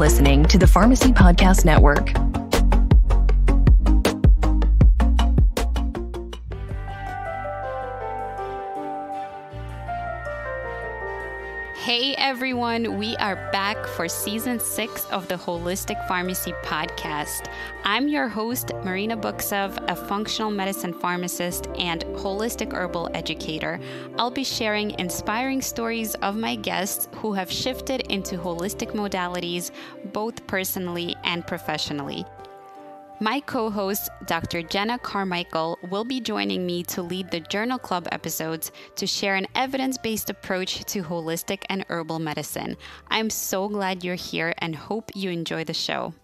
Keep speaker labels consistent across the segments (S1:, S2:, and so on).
S1: listening to the Pharmacy Podcast Network.
S2: Hey everyone, we are back for season 6 of the Holistic Pharmacy Podcast. I'm your host, Marina Buksov, a functional medicine pharmacist and holistic herbal educator. I'll be sharing inspiring stories of my guests who have shifted into holistic modalities, both personally and professionally. My co-host, Dr. Chana Carmichael, will be joining me to lead the Journal Club episodes to share an evidence-based approach to holistic and herbal medicine. I'm so glad you're here and hope you enjoy the show.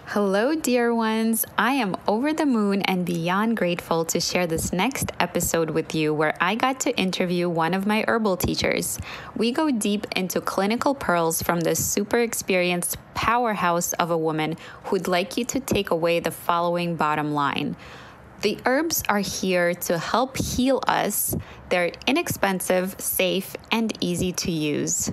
S2: Hello, dear ones. I am over the moon and beyond grateful to share this next episode with you where I got to interview one of my herbal teachers. We go deep into clinical pearls from this super experienced powerhouse of a woman who'd like you to take away the following bottom line. The herbs are here to help heal us. They're inexpensive, safe, and easy to use.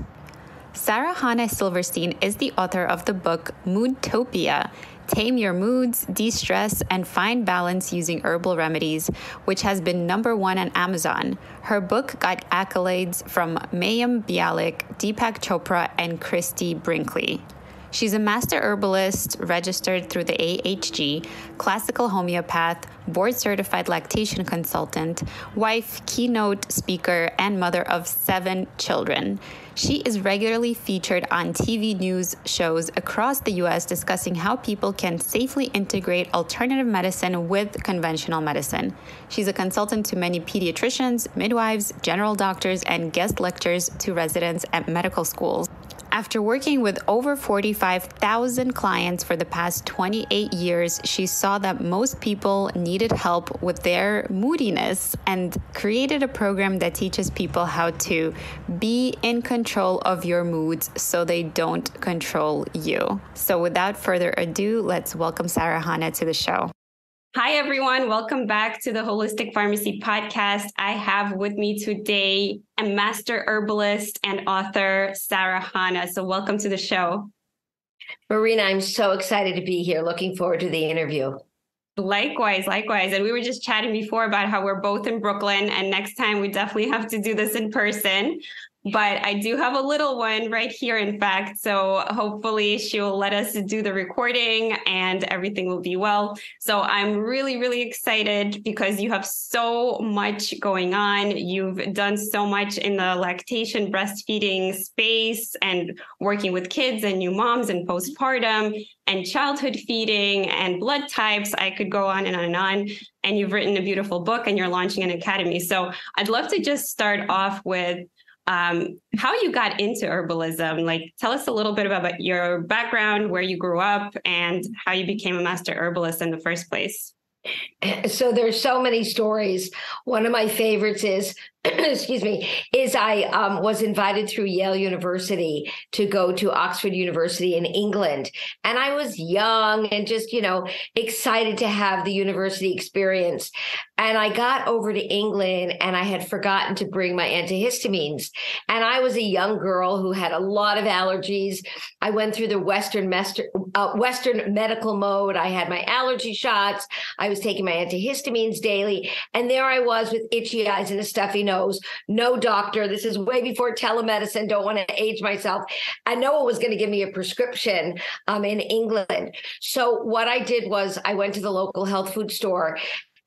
S2: Sara Silverstein is the author of the book Moodtopia, Tame Your Moods, De-Stress, and Find Balance Using Herbal Remedies, which has been #1 on Amazon. Her book got accolades from Mayim Bialik, Deepak Chopra, and Christy Brinkley. She's a master herbalist registered through the AHG, classical homeopath, board-certified lactation consultant, wife, keynote speaker, and mother of 7 children. She is regularly featured on TV news shows across the U.S. discussing how people can safely integrate alternative medicine with conventional medicine. She's a consultant to many pediatricians, midwives, general doctors, and guest lectures to residents at medical schools. After working with over 45,000 clients for the past 28 years, she saw that most people needed help with their moodiness and created a program that teaches people how to be in control of your moods so they don't control you. So without further ado, let's welcome Sara to the show. Hi, everyone. Welcome back to the Holistic Pharmacy Podcast. I have with me today a master herbalist and author, Sara. So welcome to the show.
S3: Marina, I'm so excited to be here. Looking forward to the interview.
S2: Likewise. And we were just chatting before about how we're both in Brooklyn, and next time we definitely have to do this in person. But I do have a little one right here, in fact. So hopefully she will let us do the recording and everything will be well. So I'm really, really excited because you have so much going on. You've done so much in the lactation, breastfeeding space and working with kids and new moms and postpartum and childhood feeding and blood types. I could go on and on and on. And you've written a beautiful book and you're launching an academy. So I'd love to just start off with how you got into herbalism. Like, tell us a little bit about your background, where you grew up, and how you became a master herbalist in the first place.
S3: So there's so many stories. One of my favorites is, I was invited through Yale University to go to Oxford University in England. And I was young and just, excited to have the university experience. And I got over to England and I had forgotten to bring my antihistamines. And I was a young girl who had a lot of allergies. I went through the Western medical mode. I had my allergy shots. I was taking my antihistamines daily. And there I was with itchy eyes and a stuffy nose. No doctor. This is way before telemedicine. Don't want to age myself. And no one was going to give me a prescription in England. So what I did was I went to the local health food store.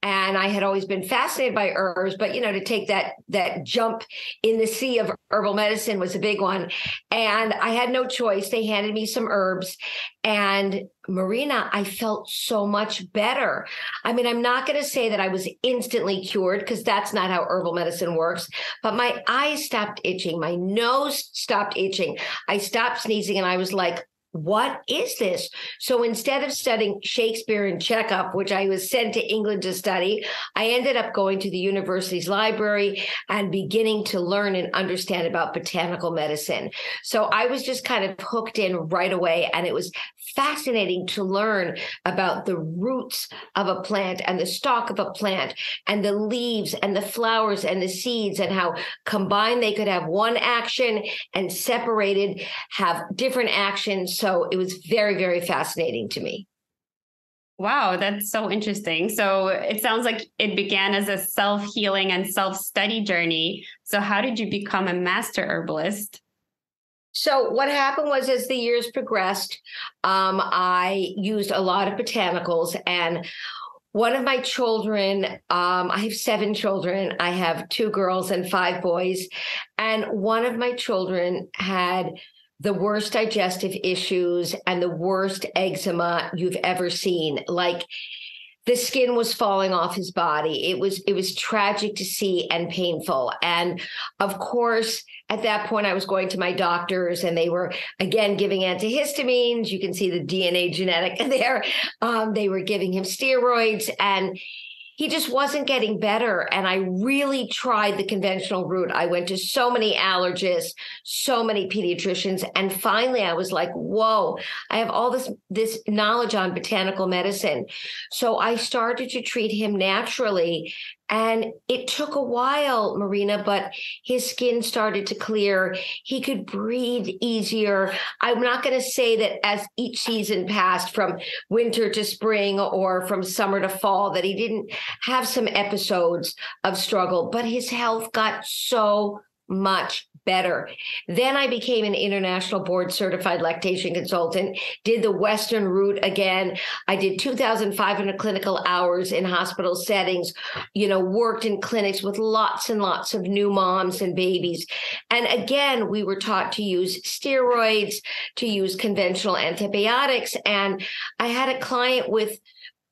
S3: And I had always been fascinated by herbs, but, to take that jump in the sea of herbal medicine was a big one. And I had no choice. They handed me some herbs. And Marina, I felt so much better. I mean, I'm not going to say that I was instantly cured because that's not how herbal medicine works, but my eyes stopped itching. My nose stopped itching. I stopped sneezing and I was like, what is this? So instead of studying Shakespeare and Chekhov, which I was sent to England to study, I ended up going to the university's library and beginning to learn and understand about botanical medicine. So I was just kind of hooked in right away. And it was fascinating to learn about the roots of a plant and the stalk of a plant and the leaves and the flowers and the seeds and how combined they could have one action and separated have different actions. so it was very, very fascinating to me.
S2: Wow, that's so interesting. So it sounds like it began as a self-healing and self-study journey. So how did you become a master herbalist?
S3: So what happened was, as the years progressed, I used a lot of botanicals, and one of my children, I have 7 children. I have 2 girls and 5 boys. And one of my children had the worst digestive issues and the worst eczema you've ever seen. Like, the skin was falling off his body. It was tragic to see and painful. And of course, at that point, I was going to my doctors, and they were, again, giving antihistamines. You can see the DNA genetic there. They were giving him steroids, and he just wasn't getting better. And I really tried the conventional route. I went to so many allergists, so many pediatricians. And finally, I was like, whoa, I have all this knowledge on botanical medicine. So I started to treat him naturally. And it took a while, Marina, but his skin started to clear. He could breathe easier. I'm not going to say that as each season passed, from winter to spring or from summer to fall, that he didn't have some episodes of struggle, but his health got so much better. Then I became an international board certified lactation consultant, did the Western route again. I did 2,500 clinical hours in hospital settings, worked in clinics with lots and lots of new moms and babies. And again, we were taught to use steroids, to use conventional antibiotics. And I had a client with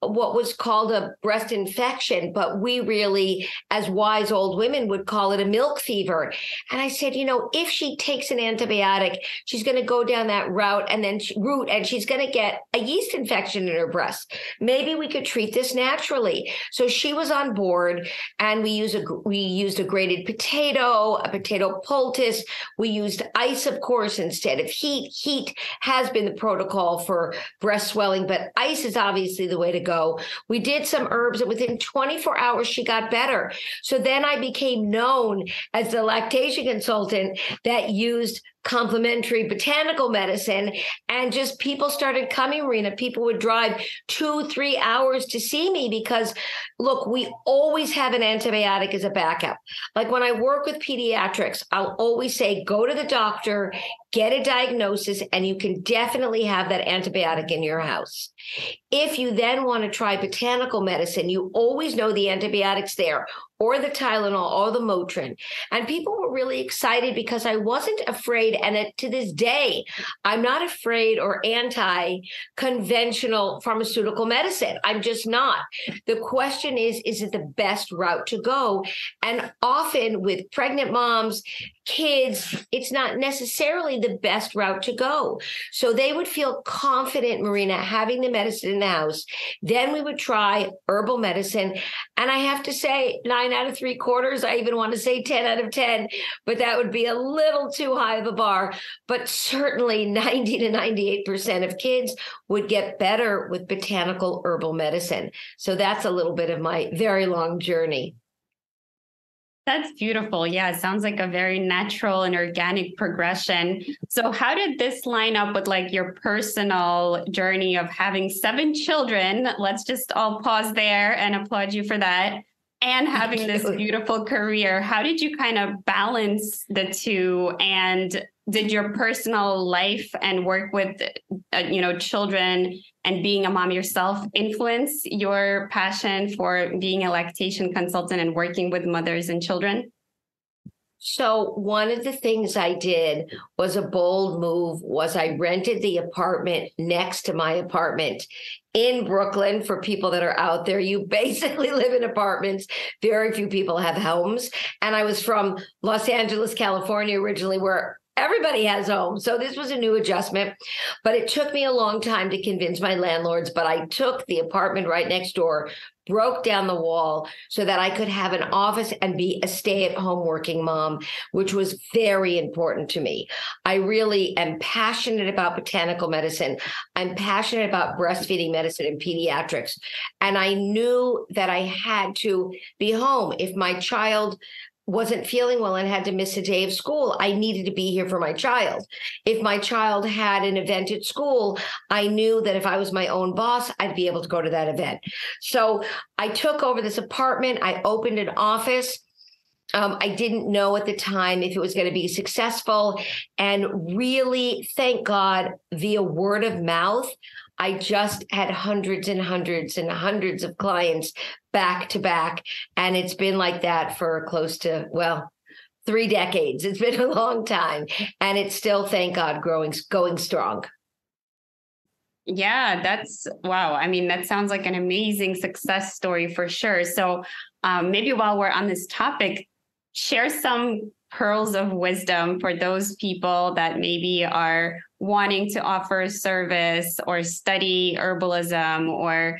S3: what was called a breast infection, but we really, as wise old women, would call it a milk fever. And I said, if she takes an antibiotic, she's going to go down that route and she's going to get a yeast infection in her breast. Maybe we could treat this naturally. So she was on board, and we used a grated potato, a potato poultice. We used ice, of course, instead of heat. Heat has been the protocol for breast swelling, but ice is obviously the way to go. We did some herbs, and within 24 hours, she got better. So then I became known as the lactation consultant that used complementary botanical medicine, and just people started coming, Marina. People would drive 2-3 hours to see me because, look, we always have an antibiotic as a backup. Like when I work with pediatrics, I'll always say, go to the doctor, get a diagnosis, and you can definitely have that antibiotic in your house. If you then want to try botanical medicine, you always know the antibiotics there, or the Tylenol, or the Motrin. And people were really excited because I wasn't afraid. And to this day, I'm not afraid or anti-conventional pharmaceutical medicine. I'm just not. The question is it the best route to go? And often with pregnant moms, kids, it's not necessarily the best route to go. So they would feel confident, Marina, having the medicine in the house. Then we would try herbal medicine. And I have to say, 9 out of 3/4, I even want to say 10 out of 10, but that would be a little too high of a bar. But certainly 90 to 98% of kids would get better with botanical herbal medicine. So that's a little bit of my very long journey.
S2: That's beautiful. Yeah, it sounds like a very natural and organic progression. So how did this line up with like your personal journey of having 7 children? Let's just all pause there and applaud you for that. And having this beautiful career. How did you kind of balance the two? And did your personal life and work with, children and being a mom yourself influence your passion for being a lactation consultant and working with mothers and children?
S3: So one of the things I did was a bold move. I rented the apartment next to my apartment in Brooklyn. For people that are out there, you basically live in apartments. Very few people have homes. And I was from Los Angeles, California originally, where everybody has homes. So this was a new adjustment, but it took me a long time to convince my landlords. But I took the apartment right next door, broke down the wall so that I could have an office and be a stay-at-home working mom, which was very important to me. I really am passionate about botanical medicine. I'm passionate about breastfeeding medicine and pediatrics. And I knew that I had to be home. If my child wasn't feeling well and had to miss a day of school, I needed to be here for my child. If my child had an event at school, I knew that if I was my own boss, I'd be able to go to that event. So I took over this apartment. I opened an office. I didn't know at the time if it was going to be successful. And really, thank God, via word of mouth, I just had hundreds and hundreds and hundreds of clients back to back. And it's been like that for close to, 3 decades. It's been a long time. And it's still, thank God, going strong.
S2: Yeah, that's wow. I mean, that sounds like an amazing success story for sure. So maybe while we're on this topic, share some pearls of wisdom for those people that maybe are wanting to offer a service or study herbalism or,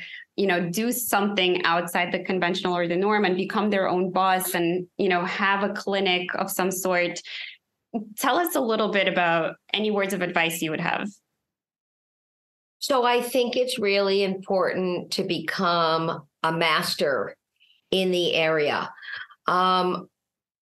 S2: do something outside the conventional or the norm and become their own boss and, have a clinic of some sort. Tell us a little bit about any words of advice you would have.
S3: So I think it's really important to become a master in the area.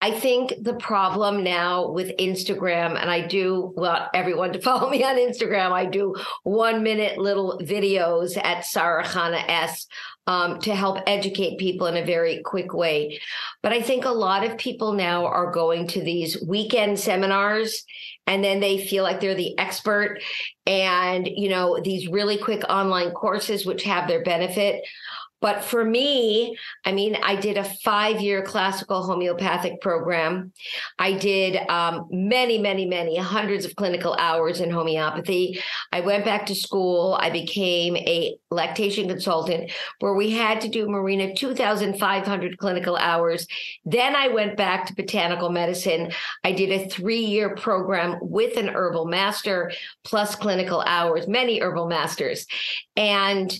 S3: I think the problem now with Instagram, and I do want everyone to follow me on Instagram. I do 1-minute little videos at Sara Chana S to help educate people in a very quick way. But I think a lot of people now are going to these weekend seminars and then they feel like they're the expert and, these really quick online courses, which have their benefit. But for me, I did a 5-year classical homeopathic program. I did many, hundreds of clinical hours in homeopathy. I went back to school. I became a lactation consultant where we had to do, Marina, 2,500 clinical hours. Then I went back to botanical medicine. I did a 3-year program with an herbal master plus clinical hours, many herbal masters. And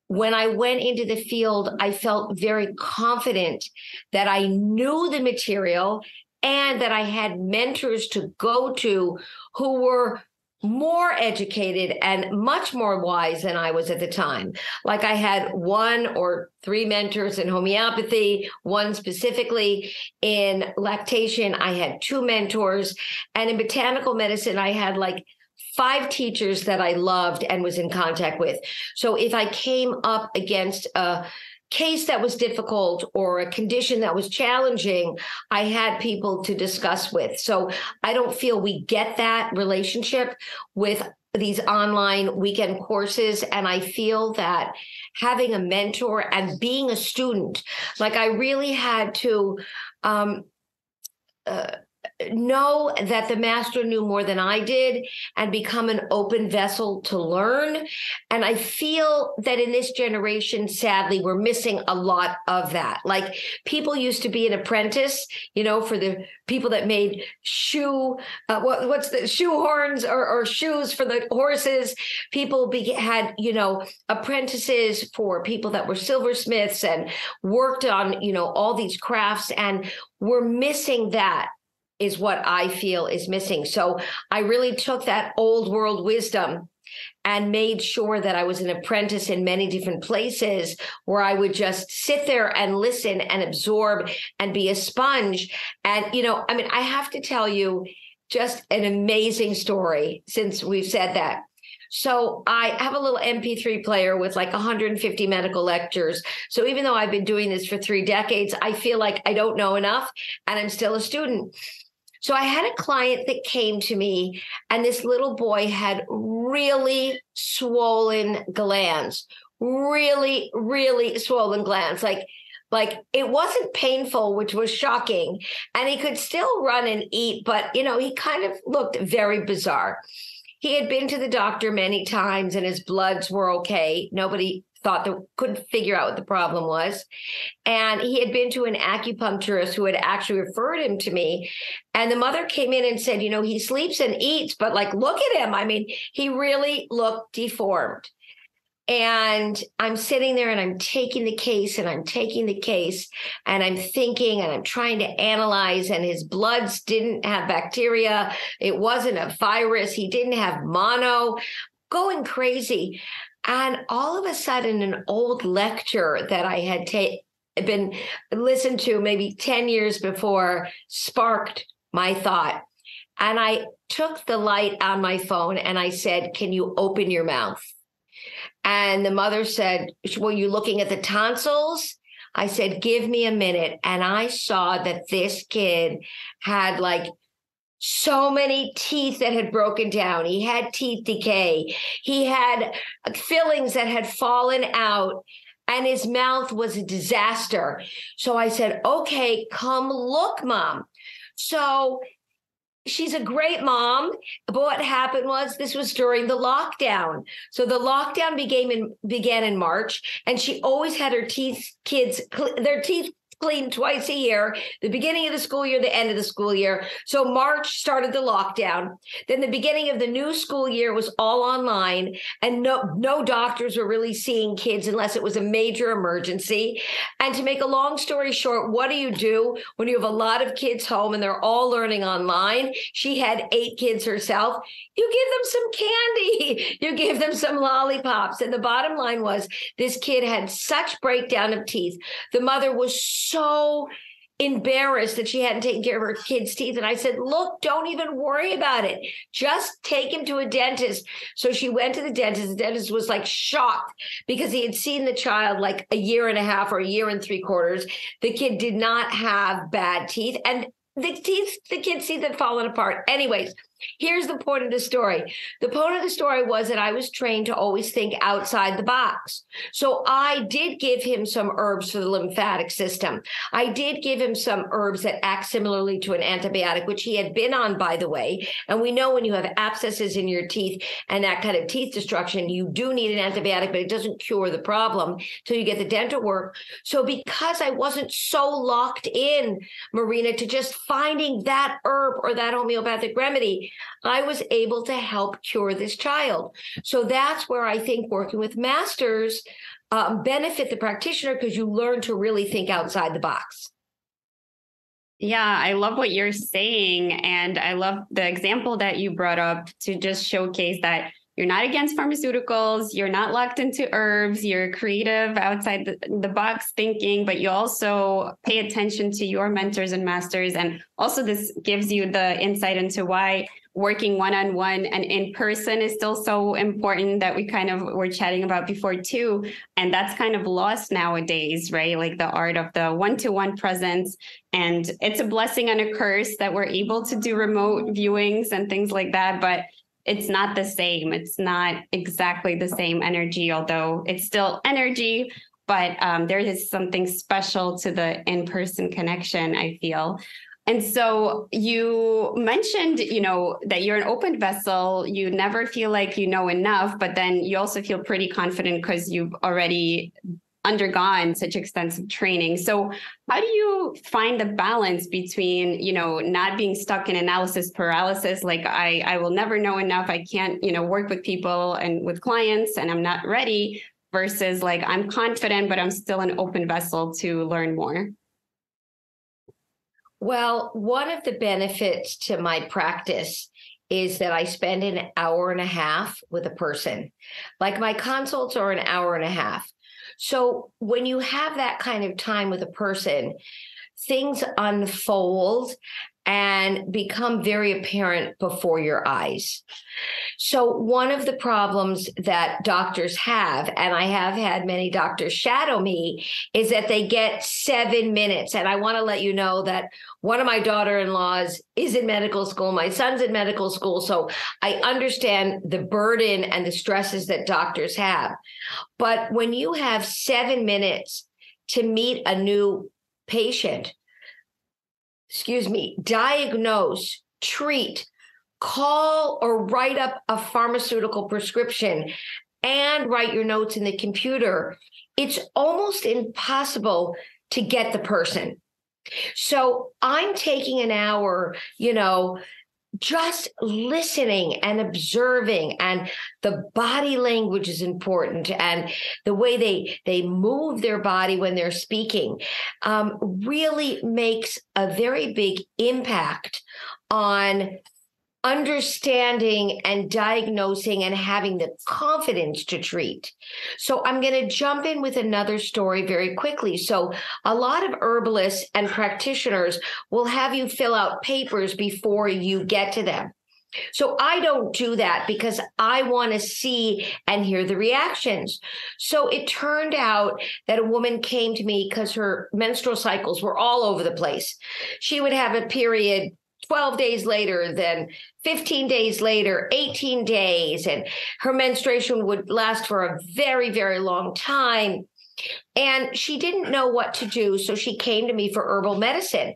S3: when I went into the field, I felt very confident that I knew the material and that I had mentors to go to who were more educated and much more wise than I was at the time. Like I had 1 or 3 mentors in homeopathy, 1 specifically in lactation. I had 2 mentors. And in botanical medicine, I had 5 teachers that I loved and was in contact with. So if I came up against a case that was difficult or a condition that was challenging, I had people to discuss with. So I don't feel we get that relationship with these online weekend courses. And I feel that having a mentor and being a student, I really had to know that the master knew more than I did and become an open vessel to learn. And I feel that in this generation, sadly, we're missing a lot of that. People used to be an apprentice, for the people that made what's the shoe horns or shoes for the horses. People had, apprentices for people that were silversmiths and worked on, all these crafts. And we're missing that. Is what I feel is missing. So I really took that old world wisdom and made sure that I was an apprentice in many different places where I would just sit there and listen and absorb and be a sponge. And, I have to tell you just an amazing story since we've said that. So I have a little MP3 player with 150 medical lectures. So even though I've been doing this for 3 decades, I feel like I don't know enough and I'm still a student. So I had a client that came to me and this little boy had really swollen glands, really, really swollen glands. Like it wasn't painful, which was shocking. And he could still run and eat, but, he kind of looked very bizarre. He had been to the doctor many times and his bloods were okay. Nobody couldn't figure out what the problem was. And he had been to an acupuncturist who had actually referred him to me. And the mother came in and said, he sleeps and eats, but look at him. He really looked deformed. And I'm sitting there and I'm taking the case and I'm taking the case and I'm thinking and I'm trying to analyze, and his bloods didn't have bacteria. It wasn't a virus. He didn't have mono, going crazy. And all of a sudden, an old lecture that I had been listened to maybe 10 years before sparked my thought. And I took the light on my phone and I said, can you open your mouth? And the mother said, were you looking at the tonsils? I said, give me a minute. And I saw that this kid had like so many teeth that had broken down. He had teeth decay. He had fillings that had fallen out. And his mouth was a disaster. So I said, okay, come look, Mom. So she's a great mom. But what happened was this was during the lockdown. So the lockdown began in March, and she always had her their teeth cleaned twice a year, the beginning of the school year, the end of the school year. So March started the lockdown. Then the beginning of the new school year was all online, and no doctors were really seeing kids unless it was a major emergency. And to make a long story short, what do you do when you have a lot of kids home and they're all learning online? She had 8 kids herself. You give them some candy. You give them some lollipops. And the bottom line was this kid had such breakdown of teeth. The mother was so embarrassed that she hadn't taken care of her kid's teeth. And I said, look, don't even worry about it. Just take him to a dentist. So she went to the dentist. The dentist was like shocked because he had seen the child like a year and a half or a year and 3/4. The kid did not have bad teeth. And the kid's teeth had fallen apart. Anyways, here's the point of the story. The point of the story was that I was trained to always think outside the box. So I did give him some herbs for the lymphatic system. I did give him some herbs that act similarly to an antibiotic, which he had been on, by the way. And we know when you have abscesses in your teeth and that kind of teeth destruction, you do need an antibiotic, but it doesn't cure the problem till you get the dental work. So because I wasn't so locked in, Marina, to just finding that herb or that homeopathic remedy, I was able to help cure this child. So that's where I think working with masters benefit the practitioner, because you learn to really think outside the box.
S2: Yeah, I love what you're saying. And I love the example that you brought up to just showcase that you're not against pharmaceuticals, you're not locked into herbs, you're creative, outside the box thinking, but you also pay attention to your mentors and masters. And also this gives you the insight into why working one-on-one and in person is still so important, that we kind of were chatting about before too. And that's kind of lost nowadays, right? Like the art of the one-to-one presence. And it's a blessing and a curse that we're able to do remote viewings and things like that. But it's not the same. It's not exactly the same energy, although it's still energy, but there is something special to the in-person connection, I feel. And so you mentioned, that you're an open vessel. You never feel like you know enough, but then you also feel pretty confident because you've already undergone such extensive training. So how do you find the balance between, not being stuck in analysis paralysis, like I will never know enough, I can't, work with people and with clients and I'm not ready, versus like I'm confident, but I'm still an open vessel to learn more?
S3: Well, one of the benefits to my practice is that I spend an hour and a half with a person. Like my consults are an hour and a half. So when you have that kind of time with a person, things unfold and become very apparent before your eyes. So one of the problems that doctors have, and I have had many doctors shadow me, is that they get 7 minutes. And I want to let you know that one of my daughter-in-laws is in medical school. My son's in medical school. So I understand the burden and the stresses that doctors have. But when you have 7 minutes to meet a new patient, diagnose, treat, call or write up a pharmaceutical prescription, and write your notes in the computer, it's almost impossible to get the person. So I'm taking an hour, just listening and observing, and the body language is important, and the way they move their body when they're speaking really makes a very big impact on understanding and diagnosing and having the confidence to treat. So I'm going to jump in with another story very quickly. So a lot of herbalists and practitioners will have you fill out papers before you get to them. So I don't do that because I want to see and hear the reactions. So it turned out that a woman came to me because her menstrual cycles were all over the place. She would have a period 12 days later, then 15 days later, 18 days, and her menstruation would last for a very, very long time. And she didn't know what to do, so she came to me for herbal medicine.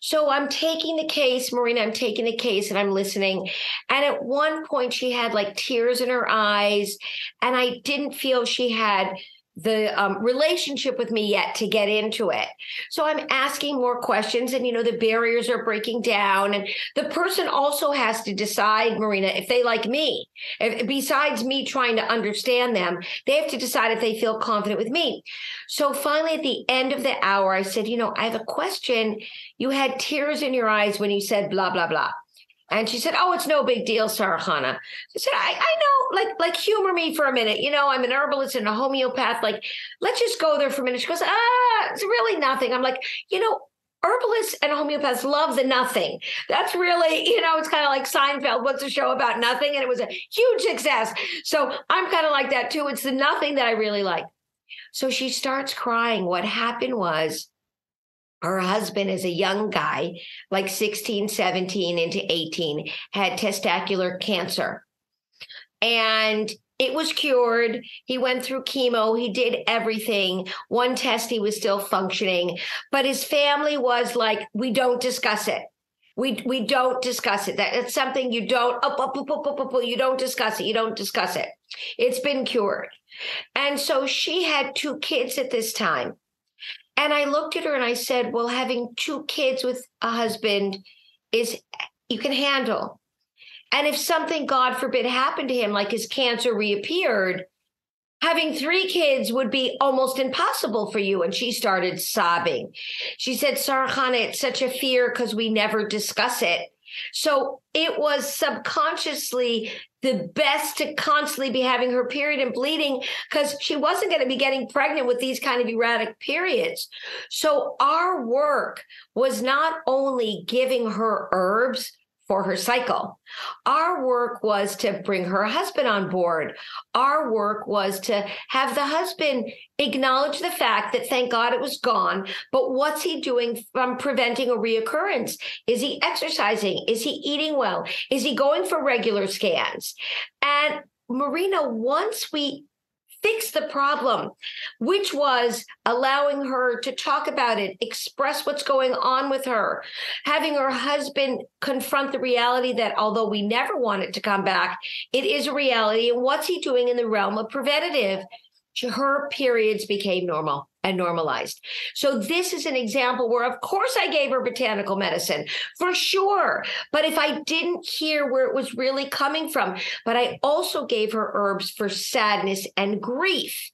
S3: So I'm taking the case, Marina, I'm taking the case and I'm listening. And at one point she had like tears in her eyes, and I didn't feel she had the relationship with me yet to get into it. So I'm asking more questions, and, the barriers are breaking down. And the person also has to decide, Marina, if they like me. Besides me trying to understand them, they have to decide if they feel confident with me. So finally, at the end of the hour, I said, I have a question. You had tears in your eyes when you said blah, blah, blah. And she said, "Oh, it's no big deal, Sara." I said, I know, like humor me for a minute. I'm an herbalist and a homeopath. Like, let's just go there for a minute. She goes, it's really nothing. I'm like, herbalists and homeopaths love the nothing. That's really, it's kind of like Seinfeld. What's a show about nothing? And it was a huge success. So I'm kind of like that too. It's the nothing that I really like. So she starts crying. What happened was, her husband is a young guy, like 16, 17 into 18, had testicular cancer. And it was cured. He went through chemo. He did everything. One test, he was still functioning. But his family was like, we don't discuss it. We don't discuss it. That's something you don't, you don't discuss it. You don't discuss it. It's been cured. And so she had 2 kids at this time. And I looked at her and I said, well, having 2 kids with a husband you can handle. And if something, God forbid, happened to him, like his cancer reappeared, having 3 kids would be almost impossible for you. And she started sobbing. She said, Sara, it's such a fear because we never discuss it. So it was subconsciously the best to constantly be having her period and bleeding, because she wasn't going to be getting pregnant with these kind of erratic periods. So our work was not only giving her herbs for her cycle. Our work was to bring her husband on board. Our work was to have the husband acknowledge the fact that, thank God, it was gone, but what's he doing from preventing a reoccurrence? Is he exercising? Is he eating well? Is he going for regular scans? And Marina, once we fix the problem, which was allowing her to talk about it, express what's going on with her, having her husband confront the reality that although we never want it to come back, it is a reality. And what's he doing in the realm of preventative? Her periods became normal and normalized. So this is an example where, of course, I gave her botanical medicine for sure. But if I didn't hear where it was really coming from, but I also gave her herbs for sadness and grief,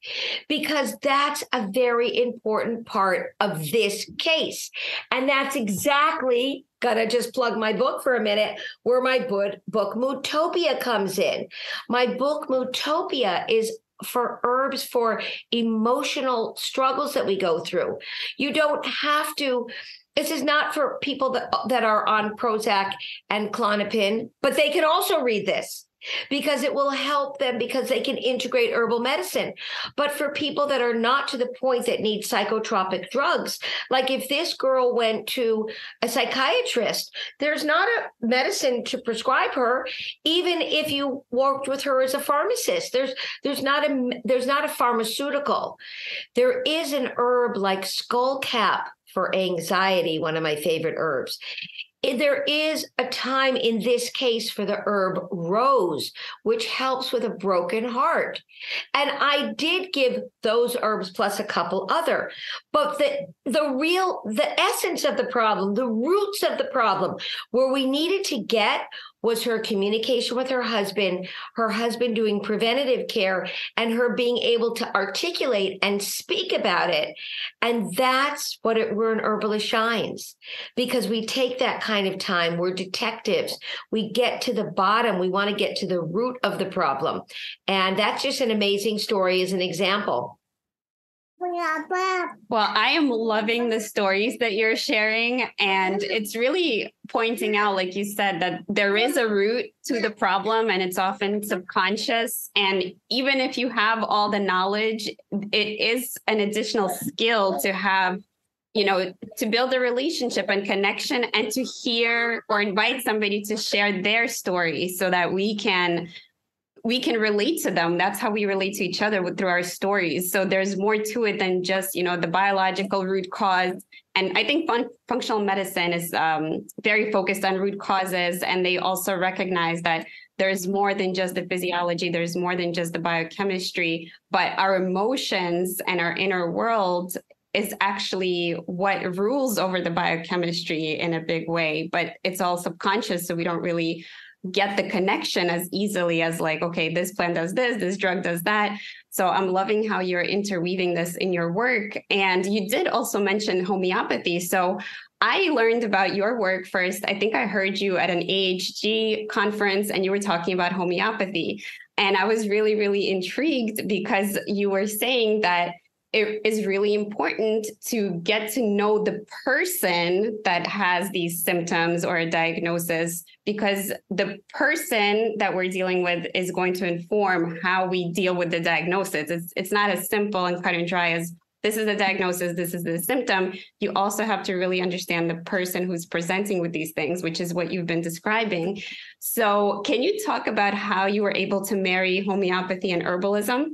S3: because that's a very important part of this case. And that's exactly, gotta just plug my book for a minute, where my book Moodtopia comes in. My book Moodtopia is for herbs for emotional struggles that we go through. You don't have to, this is not for people that are on Prozac and Klonopin, but they can also read this because it will help them, because they can integrate herbal medicine. But for people that are not to the point that need psychotropic drugs, like if this girl went to a psychiatrist, there's not a medicine to prescribe her. Even if you worked with her as a pharmacist, there's not a pharmaceutical. There is an herb like skullcap for anxiety, one of my favorite herbs. There is a time in this case for the herb rose, which helps with a broken heart. And I did give those herbs plus a couple other. But the essence of the problem, the roots of the problem, where we needed to get was her communication with her husband doing preventative care, and her being able to articulate and speak about it. And that's what where an herbalist shines, because we take that kind of time. We're detectives. We get to the bottom. We want to get to the root of the problem. And that's just an amazing story as an example.
S2: Well, I am loving the stories that you're sharing, and it's really pointing out, like you said, that there is a root to the problem and it's often subconscious. And even if you have all the knowledge, it is an additional skill to have, to build a relationship and connection, and to hear or invite somebody to share their story so that we can relate to them. That's how we relate to each other, through our stories. So there's more to it than just, the biological root cause. And I think functional medicine is very focused on root causes. And they also recognize that there's more than just the physiology. There's more than just the biochemistry, but our emotions and our inner world is actually what rules over the biochemistry in a big way. But it's all subconscious. So we don't really get the connection as easily as like, okay, this plant does this drug does that. So I'm loving how you're interweaving this in your work. And you did also mention homeopathy. So I learned about your work first. I think I heard you at an AHG conference and you were talking about homeopathy. And I was really, really intrigued because you were saying that it is really important to get to know the person that has these symptoms or a diagnosis, because the person that we're dealing with is going to inform how we deal with the diagnosis. It's not as simple and cut and dry as this is the diagnosis, this is the symptom. You also have to really understand the person who's presenting with these things, which is what you've been describing. So can you talk about how you were able to marry homeopathy and herbalism?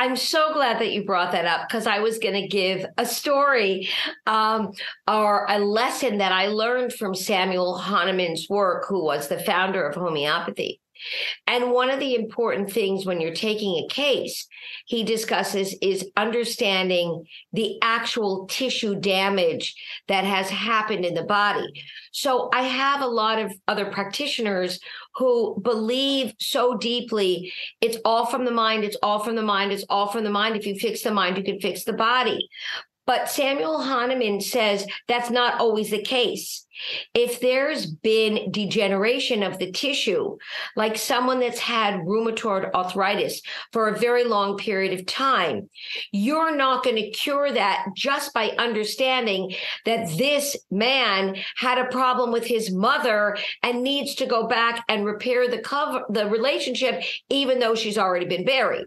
S3: I'm so glad that you brought that up, because I was going to give a story or a lesson that I learned from Samuel Hahnemann's work, who was the founder of homeopathy. And one of the important things when you're taking a case, he discusses, is understanding the actual tissue damage that has happened in the body. So I have a lot of other practitioners who believe so deeply, it's all from the mind, it's all from the mind, it's all from the mind. If you fix the mind, you can fix the body. But Samuel Hahnemann says that's not always the case. If there's been degeneration of the tissue, like someone that's had rheumatoid arthritis for a very long period of time, you're not going to cure that just by understanding that this man had a problem with his mother and needs to go back and repair the relationship, even though she's already been buried.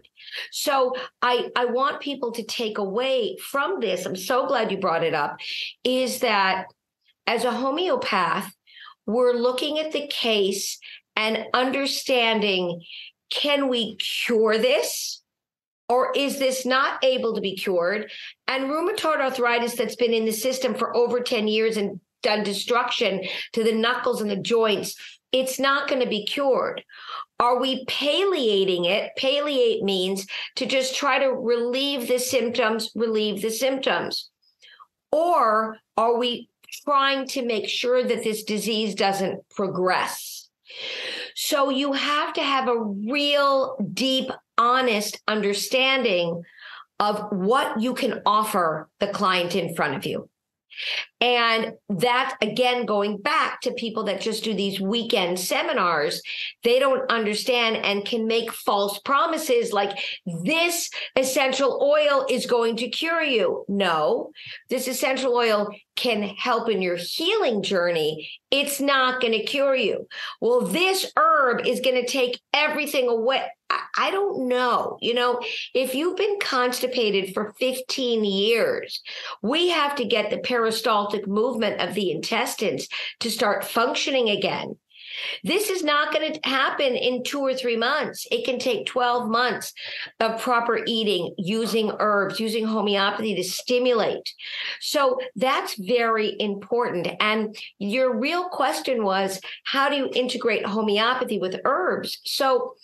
S3: So I want people to take away from this, I'm so glad you brought it up, is that as a homeopath, we're looking at the case and understanding, can we cure this? Or is this not able to be cured? And rheumatoid arthritis that's been in the system for over 10 years and done destruction to the knuckles and the joints, it's not going to be cured. Are we palliating it? Palliate means to just try to relieve the symptoms. Or are we trying to make sure that this disease doesn't progress? So you have to have a real deep, honest understanding of what you can offer the client in front of you. And that, again, going back to people that just do these weekend seminars, they don't understand and can make false promises like this essential oil is going to cure you. No, this essential oil can help in your healing journey. It's not going to cure you. Well, this herb is going to take everything away. I don't know. If you've been constipated for 15 years, we have to get the peristaltic movement of the intestines to start functioning again. This is not going to happen in 2 or 3 months. It can take 12 months of proper eating, using herbs, using homeopathy to stimulate. So that's very important. And your real question was, how do you integrate homeopathy with herbs? So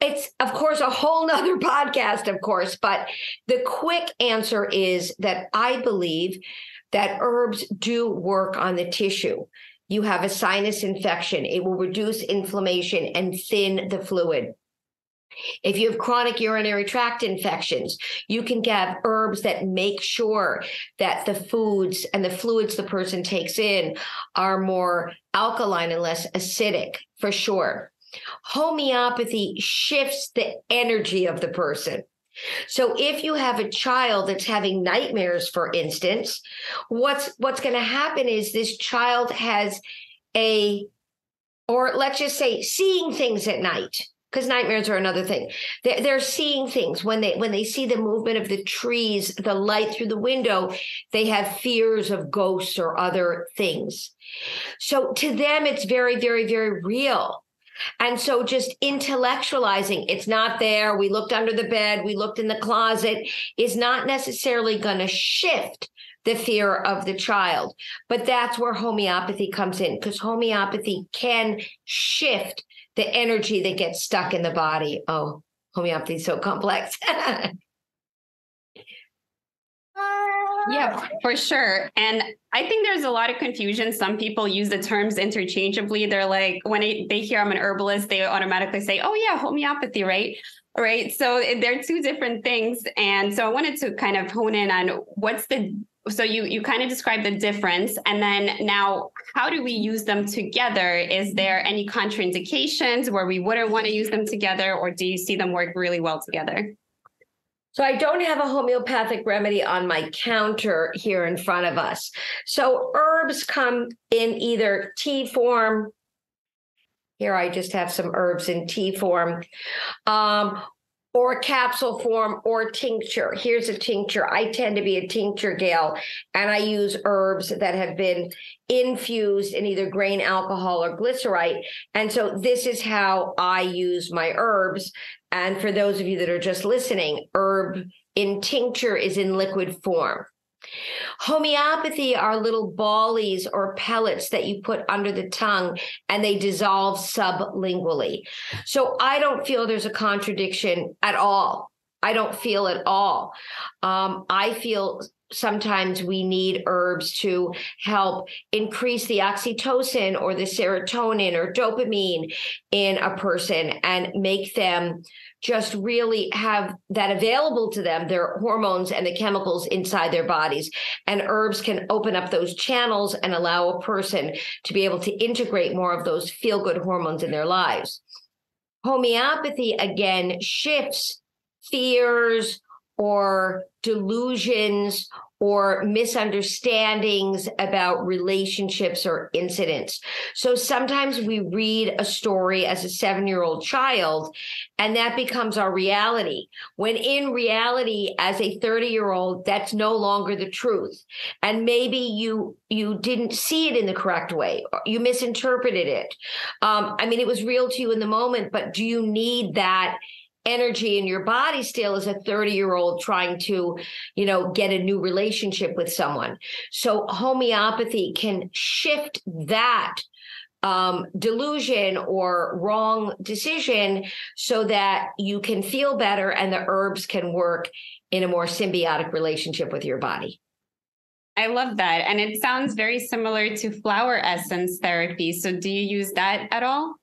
S3: it's, of course, a whole nother podcast, of course, but the quick answer is that I believe that herbs do work on the tissue. you have a sinus infection. It will reduce inflammation and thin the fluid. If you have chronic urinary tract infections, you can have herbs that make sure that the foods and the fluids the person takes in are more alkaline and less acidic, for sure. Homeopathy shifts the energy of the person. So if you have a child that's having nightmares, for instance, what's going to happen is this child has or let's just say seeing things at night, because nightmares are another thing. They're seeing things when they see the movement of the trees, the light through the window, they have fears of ghosts or other things. So to them, it's very, very, very real. And so just intellectualizing, it's not there, we looked under the bed, we looked in the closet, is not necessarily going to shift the fear of the child. But that's where homeopathy comes in, because homeopathy can shift the energy that gets stuck in the body. Oh, homeopathy is so complex.
S2: Yeah, for sure. And I think there's a lot of confusion. Some people use the terms interchangeably. They're like, when they hear I'm an herbalist, they automatically say, oh yeah, homeopathy, right? Right. So they're two different things. And so I wanted to kind of hone in on so you kind of described the difference. And then now, how do we use them together? Is there any contraindications where we wouldn't want to use them together, or do you see them work really well together?
S3: So I don't have a homeopathic remedy on my counter here in front of us. So herbs come in either tea form. Here I just have some herbs in tea form, or capsule form, or tincture. Here's a tincture. I tend to be a tincture gal, and I use herbs that have been infused in either grain alcohol or glycerite. And so this is how I use my herbs. And for those of you that are just listening, herb in tincture is in liquid form. Homeopathy are little ballies or pellets that you put under the tongue, and they dissolve sublingually. So I don't feel there's a contradiction at all. I don't feel at all. I feel sometimes we need herbs to help increase the oxytocin or the serotonin or dopamine in a person and make them just really have that available to them, their hormones and the chemicals inside their bodies. And herbs can open up those channels and allow a person to be able to integrate more of those feel-good hormones in their lives. Homeopathy, again, shifts fears or delusions or misunderstandings about relationships or incidents. So sometimes we read a story as a 7-year-old child, and that becomes our reality. When in reality, as a 30-year-old, that's no longer the truth. And maybe you didn't see it in the correct way. You misinterpreted it. I mean, it was real to you in the moment, but do you need that energy in your body still as a 30-year-old trying to, get a new relationship with someone? So homeopathy can shift that delusion or wrong decision so that you can feel better and the herbs can work in a more symbiotic relationship with your body.
S2: I love that. And it sounds very similar to flower essence therapy. So do you use that at all?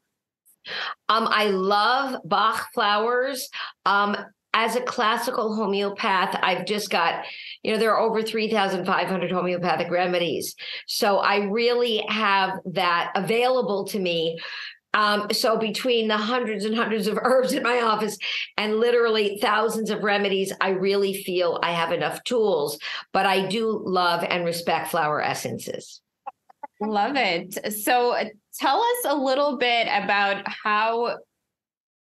S3: I love Bach flowers. As a classical homeopath, I've just got, there are over 3,500 homeopathic remedies. So I really have that available to me. So between the hundreds and hundreds of herbs in my office and literally thousands of remedies, I really feel I have enough tools, but I do love and respect flower essences.
S2: Love it. So tell us a little bit about how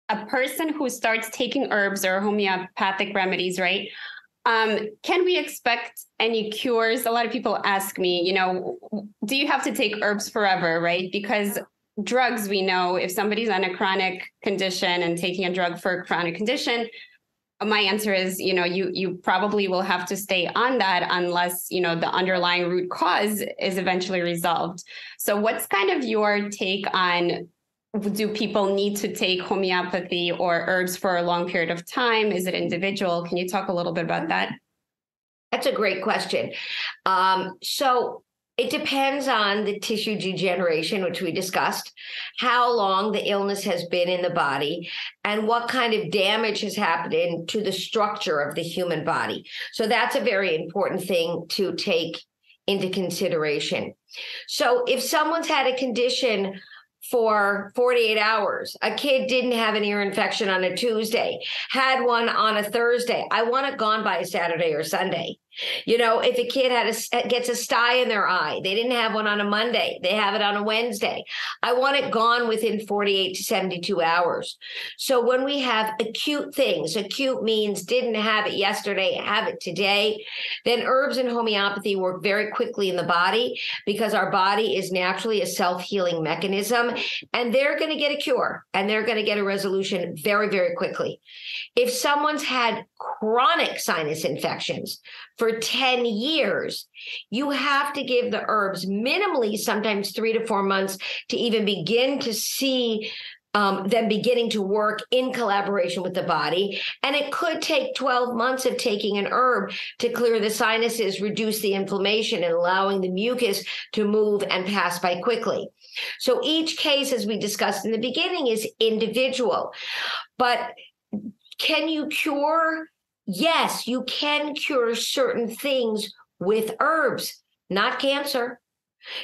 S2: a person who starts taking herbs or homeopathic remedies, right? Can we expect any cures? A lot of people ask me, do you have to take herbs forever, right? Because drugs, we know if somebody's on a chronic condition and taking a drug for a chronic condition, my answer is, you probably will have to stay on that unless, the underlying root cause is eventually resolved. So what's kind of your take on, do people need to take homeopathy or herbs for a long period of time? Is it individual? Can you talk a little bit about that?
S3: That's a great question. So It depends on the tissue degeneration, which we discussed, how long the illness has been in the body, and what kind of damage has happened to the structure of the human body. So that's a very important thing to take into consideration. So if someone's had a condition for 48 hours, a kid didn't have an ear infection on a Tuesday, had one on a Thursday, I want it gone by a Saturday or Sunday. You know, if a kid gets a sty in their eye, they didn't have one on a Monday, they have it on a Wednesday, I want it gone within 48 to 72 hours. So when we have acute things, acute means didn't have it yesterday, have it today, then herbs and homeopathy work very quickly in the body because our body is naturally a self-healing mechanism, and they're going to get a cure and they're going to get a resolution very, very quickly. If someone's had chronic sinus infections for 10 years, you have to give the herbs minimally, sometimes 3 to 4 months to even begin to see them beginning to work in collaboration with the body. And it could take 12 months of taking an herb to clear the sinuses, reduce the inflammation, and allowing the mucus to move and pass by quickly. So each case, as we discussed in the beginning, is individual. But can you cure? Yes, you can cure certain things with herbs, not cancer.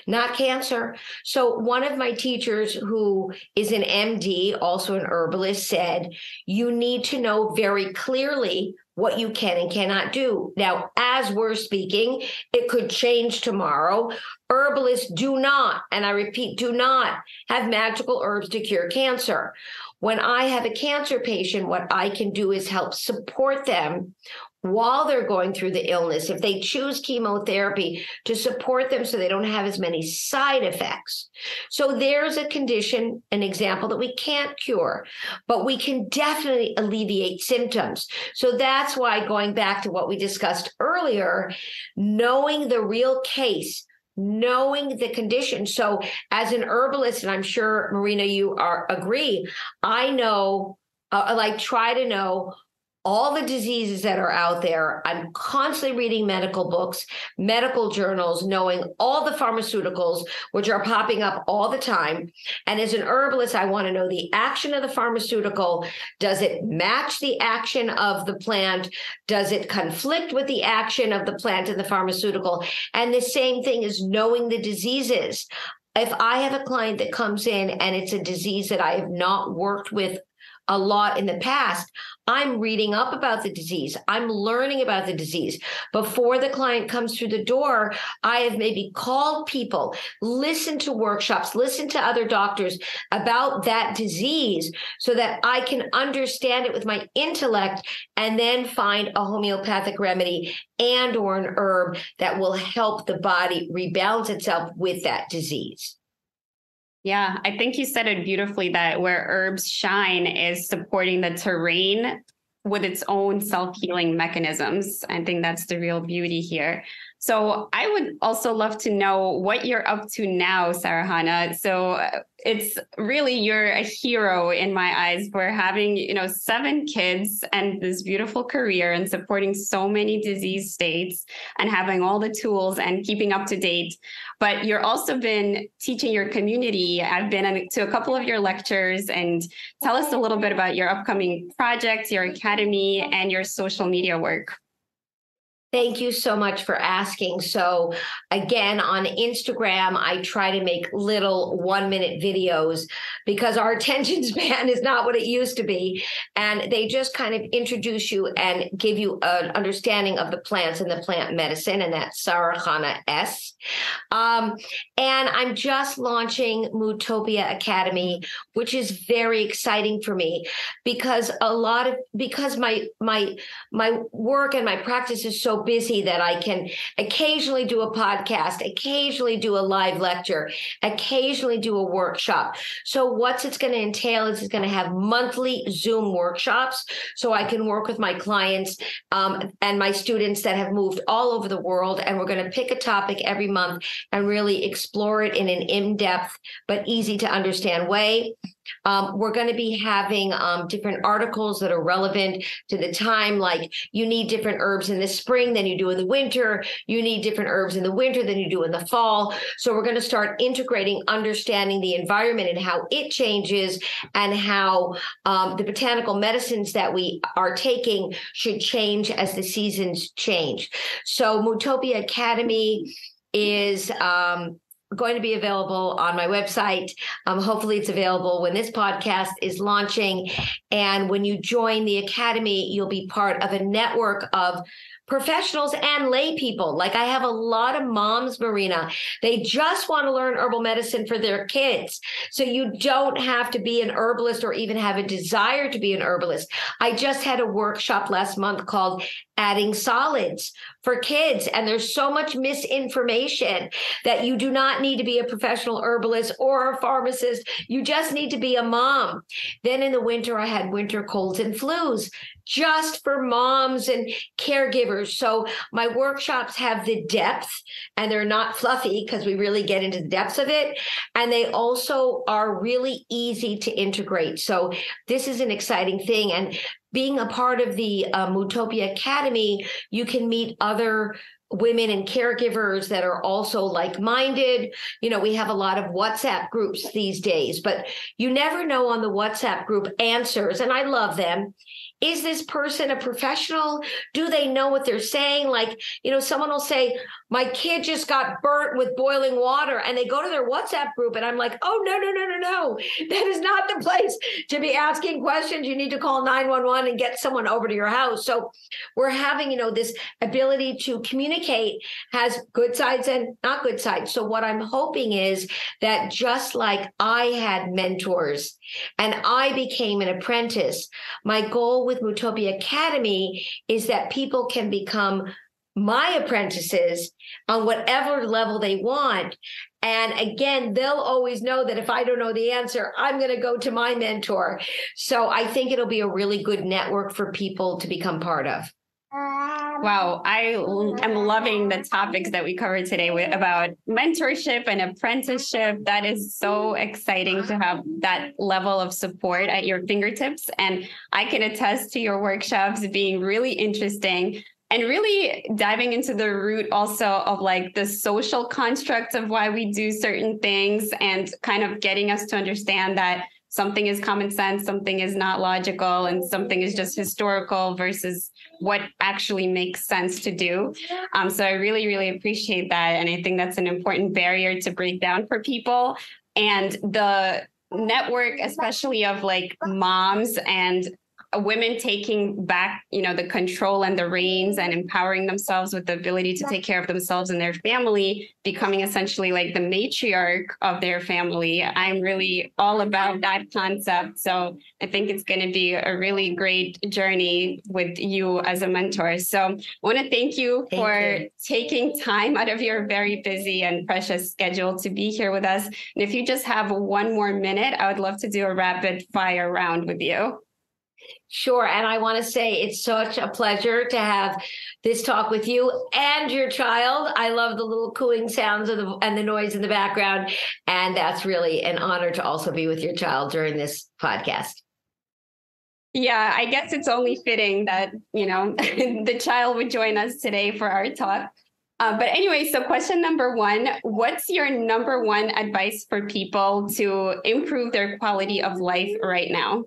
S3: Not cancer. So one of my teachers, who is an MD, also an herbalist, said, you need to know very clearly what you can and cannot do. Now, as we're speaking, it could change tomorrow. Herbalists do not, and I repeat, do not have magical herbs to cure cancer. When I have a cancer patient, what I can do is help support them while they're going through the illness. If they choose chemotherapy, to support them so they don't have as many side effects. So there's a condition, an example, that we can't cure, but we can definitely alleviate symptoms. So that's why, going back to what we discussed earlier, knowing the real case, knowing the condition. So as an herbalist, and I'm sure, Marina, you agree, I know, try to know all the diseases that are out there. I'm constantly reading medical books, medical journals, knowing all the pharmaceuticals, which are popping up all the time. And as an herbalist, I want to know the action of the pharmaceutical. Does it match the action of the plant? Does it conflict with the action of the plant and the pharmaceutical? And the same thing is knowing the diseases. If I have a client that comes in and it's a disease that I have not worked with a lot in the past, I'm reading up about the disease. I'm learning about the disease. Before the client comes through the door, I have maybe called people, listened to workshops, listened to other doctors about that disease so that I can understand it with my intellect and then find a homeopathic remedy and or an herb that will help the body rebalance itself with that disease.
S2: Yeah, I think you said it beautifully, that where herbs shine is supporting the terrain with its own self-healing mechanisms. I think that's the real beauty here. So I would also love to know what you're up to now, Sara. So it's really, you're a hero in my eyes for having, 7 kids and this beautiful career and supporting so many disease states and having all the tools and keeping up to date. But you're also been teaching your community. I've been to a couple of your lectures, and tell us a little bit about your upcoming projects, your academy, and your social media work.
S3: Thank you so much for asking. So again, on Instagram, I try to make little 1-minute videos because our attention span is not what it used to be. And they just kind of introduce you and give you an understanding of the plants and the plant medicine. And that's Sara Chana S. And I'm just launching Moodtopia Academy, which is very exciting for me because my work and my practice is so busy that I can occasionally do a podcast, occasionally do a live lecture, occasionally do a workshop. So what's it's going to entail is it's going to have monthly Zoom workshops so I can work with my clients and my students that have moved all over the world. And we're going to pick a topic every month and really explore it in an in-depth but easy to understand way. We're going to be having different articles that are relevant to the time, like you need different herbs in the spring than you do in the winter. You need different herbs in the winter than you do in the fall. So we're going to start integrating, understanding the environment and how it changes, and how the botanical medicines that we are taking should change as the seasons change. So Mootopia Academy is going to be available on my website. Hopefully it's available when this podcast is launching. And when you join the Academy, you'll be part of a network of professionals and lay people. Like, I have a lot of moms, Marina. They just want to learn herbal medicine for their kids. So you don't have to be an herbalist or even have a desire to be an herbalist. I just had a workshop last month called Adding Solids for Kids. And there's so much misinformation that you do not need to be a professional herbalist or a pharmacist. You just need to be a mom. Then in the winter, I had winter colds and flus just for moms and caregivers. So my workshops have the depth, and they're not fluffy because we really get into the depths of it. And they also are really easy to integrate. So this is an exciting thing. And being a part of the Mootopia Academy, you can meet other women and caregivers that are also like-minded. You know, we have a lot of WhatsApp groups these days, but you never know on the WhatsApp group answers, and I love them. Is this person a professional? Do they know what they're saying? Like, you know, someone will say, my kid just got burnt with boiling water, and they go to their WhatsApp group, and I'm like, oh, no. That is not the place to be asking questions. You need to call 911 and get someone over to your house. So we're having, you know, this ability to communicate has good sides and not good sides. So what I'm hoping is that just like I had mentors and I became an apprentice, my goal with Mootopia Academy is that people can become my apprentices on whatever level they want. And again, they'll always know that if I don't know the answer, I'm going to go to my mentor. So I think it'll be a really good network for people to become part of.
S2: Wow, I am loving the topics that we covered today about mentorship and apprenticeship. That is so exciting to have that level of support at your fingertips. And I can attest to your workshops being really interesting and really diving into the root also of like the social constructs of why we do certain things, and kind of getting us to understand that something is common sense, something is not logical, and something is just historical versus what actually makes sense to do. So I really, really appreciate that. And I think that's an important barrier to break down for people. And the network, especially of like moms and women taking back, you know, the control and the reins and empowering themselves with the ability to take care of themselves and their family, becoming essentially like the matriarch of their family. I'm really all about that concept. So I think it's going to be a really great journey with you as a mentor. So I want to thank you for taking time out of your very busy and precious schedule to be here with us. And if you just have one more minute, I would love to do a rapid fire round with you.
S3: Sure. And I want to say it's such a pleasure to have this talk with you and your child. I love the little cooing sounds of and the noise in the background. And that's really an honor to also be with your child during this podcast.
S2: Yeah, I guess it's only fitting that, you know, the child would join us today for our talk. But anyway, so question number one, what's your number one advice for people to improve their quality of life right now?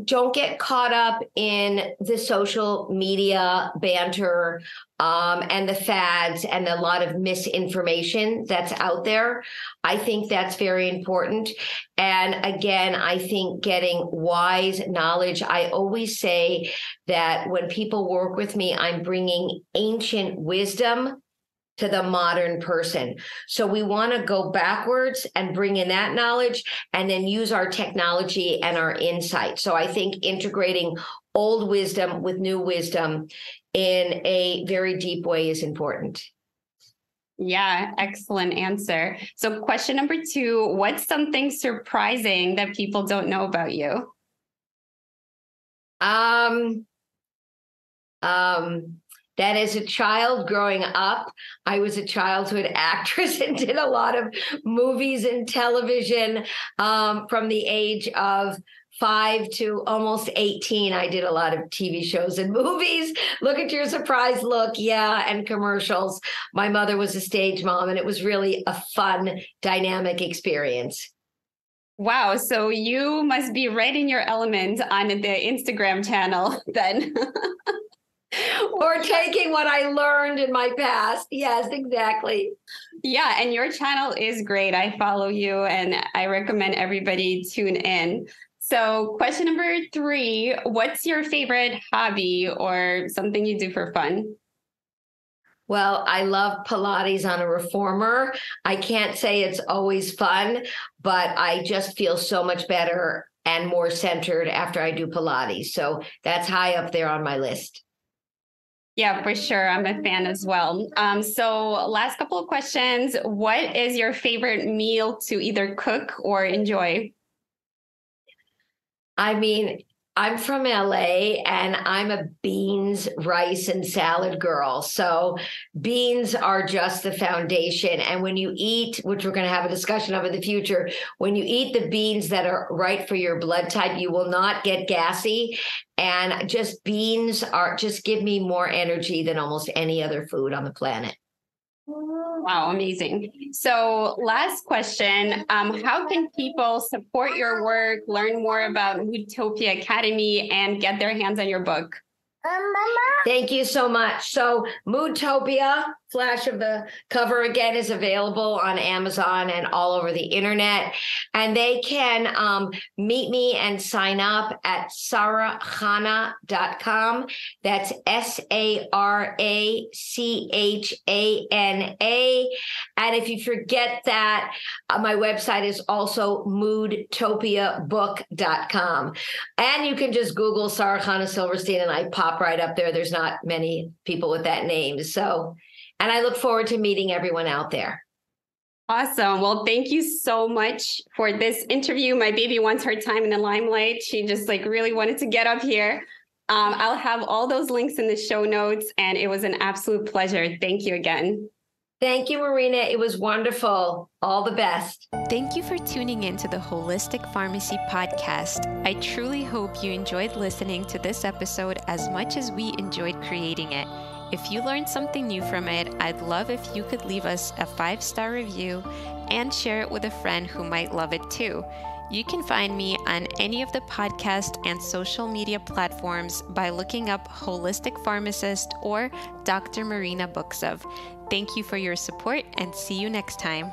S3: Don't get caught up in the social media banter and the fads and a lot of misinformation that's out there. I think that's very important. And again, I think getting wise knowledge. I always say that when people work with me, I'm bringing ancient wisdom to the modern person. So we want to go backwards and bring in that knowledge and then use our technology and our insight. So I think integrating old wisdom with new wisdom in a very deep way is important.
S2: Yeah, excellent answer. So question number two, what's something surprising that people don't know about you?
S3: that as a child growing up, I was a childhood actress and did a lot of movies and television from the age of 5 to almost 18. I did a lot of TV shows and movies. Look at your surprise look. Yeah. And commercials. My mother was a stage mom, and it was really a fun, dynamic experience.
S2: Wow. So you must be right in your element on the Instagram channel then.
S3: Or taking what I learned in my past. Yes, exactly.
S2: Yeah. And your channel is great. I follow you and I recommend everybody tune in. So question number 3, what's your favorite hobby or something you do for fun?
S3: Well, I love Pilates on a reformer. I can't say it's always fun, but I just feel so much better and more centered after I do Pilates. So that's high up there on my list.
S2: Yeah, for sure. I'm a fan as well. So last couple of questions. What is your favorite meal to either cook or enjoy?
S3: I mean, I'm from LA and I'm a beans, rice, and salad girl. So beans are just the foundation. And when you eat, which we're going to have a discussion of in the future, when you eat the beans that are right for your blood type, you will not get gassy. And just beans just give me more energy than almost any other food on the planet.
S2: Wow, amazing. So last question, how can people support your work, learn more about Moodtopia Academy, and get their hands on your book?
S3: Thank you so much. So Moodtopia, flash of the cover again, is available on Amazon and all over the internet. And they can meet me and sign up at sarachana.com. That's SARACHANA. And if you forget that, my website is also moodtopiabook.com. And you can just Google Sara Silverstein and I pop right up there. There's not many people with that name. So, and I look forward to meeting everyone out there.
S2: Awesome. Well, thank you so much for this interview. My baby wants her time in the limelight. She just really wanted to get up here. I'll have all those links in the show notes, and it was an absolute pleasure. Thank you again.
S3: Thank you, Marina. It was wonderful. All the best.
S1: Thank you for tuning in to the Holistic Pharmacy Podcast. I truly hope you enjoyed listening to this episode as much as we enjoyed creating it. If you learned something new from it, I'd love if you could leave us a 5-star review and share it with a friend who might love it too. You can find me on any of the podcast and social media platforms by looking up Holistic Pharmacist or Dr. Marina Buksov. Thank you for your support and see you next time.